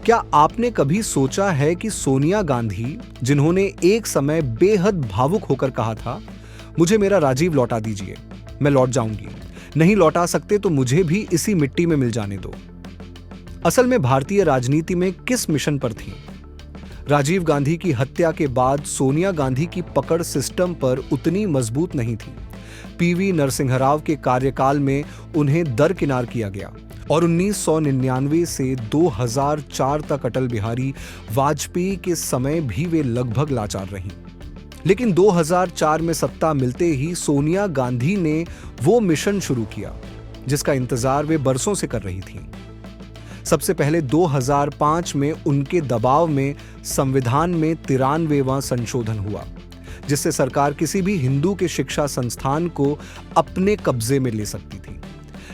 क्या आपने कभी सोचा है कि सोनिया गांधी, जिन्होंने एक समय बेहद भावुक होकर कहा था, मुझे मेरा राजीव लौटा दीजिए, मैं लौट जाऊंगी, नहीं लौटा सकते तो मुझे भी इसी मिट्टी में मिल जाने दो, असल में भारतीय राजनीति में किस मिशन पर थी? राजीव गांधी की हत्या के बाद सोनिया गांधी की पकड़ सिस्टम पर उतनी मजबूत नहीं थी। पीवी नरसिंह राव के कार्यकाल में उन्हें दरकिनार किया गया और 1999 से 2004 तक अटल बिहारी वाजपेयी के समय भी वे लगभग लाचार रहीं। लेकिन 2004 में सत्ता मिलते ही सोनिया गांधी ने वो मिशन शुरू किया जिसका इंतजार वे बरसों से कर रही थीं। सबसे पहले 2005 में उनके दबाव में संविधान में 93वां संशोधन हुआ, जिससे सरकार किसी भी हिंदू के शिक्षा संस्थान को अपने कब्जे में ले सकती थी,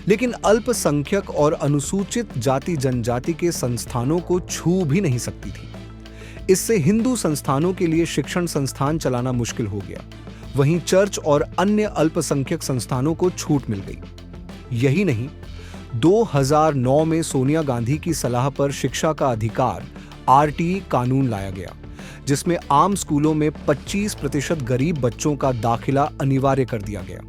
लेकिन अल्पसंख्यक और अनुसूचित जाति जनजाति के संस्थानों को छू भी नहीं सकती थी। इससे हिंदू संस्थानों के लिए शिक्षण संस्थान चलाना मुश्किल हो गया। वहीं चर्च और अन्य अल्पसंख्यक संस्थानों को छूट मिल गई। यही नहीं, 2009 में सोनिया गांधी की सलाह पर शिक्षा का अधिकार आरटीई कानून लाया गया, जिसमें आम स्कूलों में 25% गरीब बच्चों का दाखिला अनिवार्य कर दिया गया,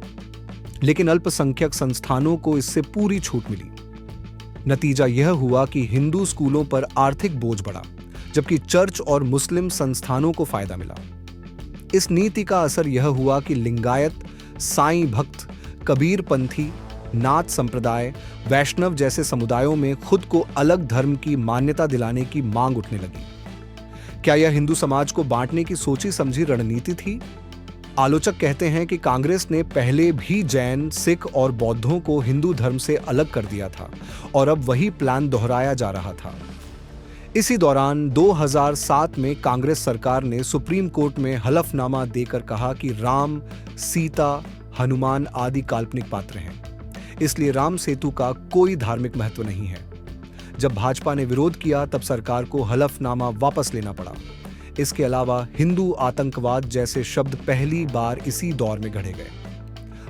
लेकिन अल्पसंख्यक संस्थानों को इससे पूरी छूट मिली। नतीजा यह हुआ कि हिंदू स्कूलों पर आर्थिक बोझ बढ़ा, जबकि चर्च और मुस्लिम संस्थानों को फायदा मिला। इस नीति का असर यह हुआ कि लिंगायत, साईं भक्त, कबीरपंथी, नाथ संप्रदाय, वैष्णव जैसे समुदायों में खुद को अलग धर्म की मान्यता दिलाने की मांग उठने लगी। क्या यह हिंदू समाज को बांटने की सोची समझी रणनीति थी? आलोचक कहते हैं कि कांग्रेस ने पहले भी जैन, सिख और बौद्धों को हिंदू धर्म से अलग कर दिया था और अब वही प्लान दोहराया जा रहा था। इसी दौरान 2007 में कांग्रेस सरकार ने सुप्रीम कोर्ट में हलफनामा देकर कहा कि राम, सीता, हनुमान आदि काल्पनिक पात्र हैं, इसलिए राम सेतु का कोई धार्मिक महत्व नहीं है। जब भाजपा ने विरोध किया तब सरकार को हलफनामा वापस लेना पड़ा। इसके अलावा हिंदू आतंकवाद जैसे शब्द पहली बार इसी दौर में गढ़े गए।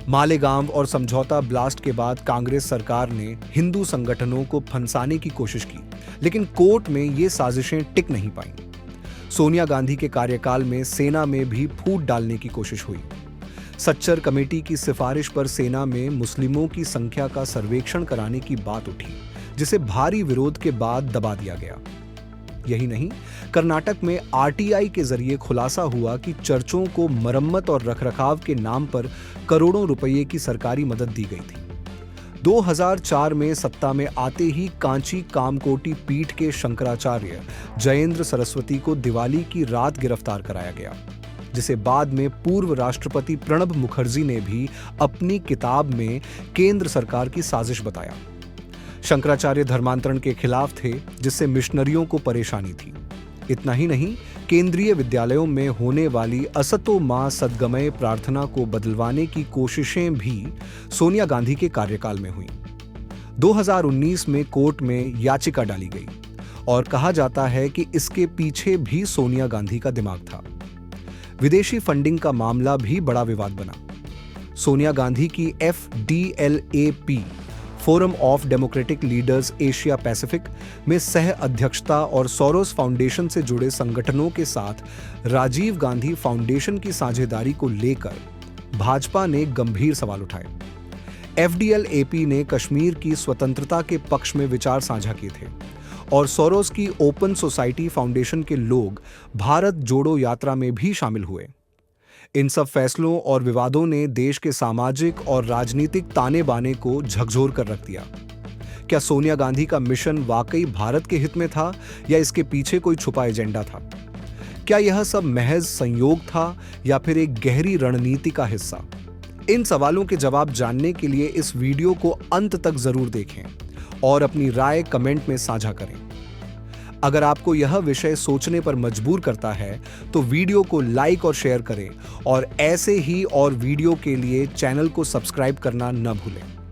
मालेगांव और समझौता ब्लास्ट के बाद कांग्रेस सरकार ने हिंदू संगठनों को फंसाने की कोशिश की, लेकिन कोर्ट में ये साजिशें टिक नहीं पाईं। सोनिया गांधी के कार्यकाल में सेना में भी फूट डालने की कोशिश हुई। सच्चर कमेटी की सिफारिश पर सेना में मुस्लिमों की संख्या का सर्वेक्षण कराने की बात उठी, जिसे भारी विरोध के बाद दबा दिया गया। यही नहीं, कर्नाटक में आरटीआई के जरिए खुलासा हुआ कि चर्चों को मरम्मत और रखरखाव के नाम पर करोड़ों रुपये की सरकारी मदद दी गई थी। 2004 में सत्ता में आते ही कांची कामकोटी पीठ के शंकराचार्य जयेंद्र सरस्वती को दिवाली की रात गिरफ्तार कराया गया, जिसे बाद में पूर्व राष्ट्रपति प्रणब मुखर्जी ने भी अपनी किताब में केंद्र सरकार की साजिश बताया। शंकराचार्य धर्मांतरण के खिलाफ थे, जिससे मिशनरियों को परेशानी थी। इतना ही नहीं, केंद्रीय विद्यालयों में होने वाली असतो मां सद्गमय प्रार्थना को बदलवाने की कोशिशें भी सोनिया गांधी के कार्यकाल में हुई। 2019 में कोर्ट में याचिका डाली गई और कहा जाता है कि इसके पीछे भी सोनिया गांधी का दिमाग था। विदेशी फंडिंग का मामला भी बड़ा विवाद बना। सोनिया गांधी की FDLAP forum of democratic leaders Asia Pacific में सह अध्यक्षता और सोरोस फाउंडेशन से जुड़े संगठनों के साथ राजीव गांधी फाउंडेशन की साझेदारी को लेकर भाजपा ने गंभीर सवाल उठाए। FDLAP ने कश्मीर की स्वतंत्रता के पक्ष में विचार साझा किए थे और सोरोस की ओपन सोसाइटी फाउंडेशन के लोग भारत जोड़ो यात्रा में भी शामिल हुए। इन सब फैसलों और विवादों ने देश के सामाजिक और राजनीतिक ताने बाने को झकझोर कर रख दिया। क्या सोनिया गांधी का मिशन वाकई भारत के हित में था या इसके पीछे कोई छुपा एजेंडा था? क्या यह सब महज संयोग था या फिर एक गहरी रणनीति का हिस्सा? इन सवालों के जवाब जानने के लिए इस वीडियो को अंत तक जरूर देखें और अपनी राय कमेंट में साझा करें। अगर आपको यह विषय सोचने पर मजबूर करता है तो वीडियो को लाइक और शेयर करें और ऐसे ही और वीडियो के लिए चैनल को सब्सक्राइब करना न भूलें।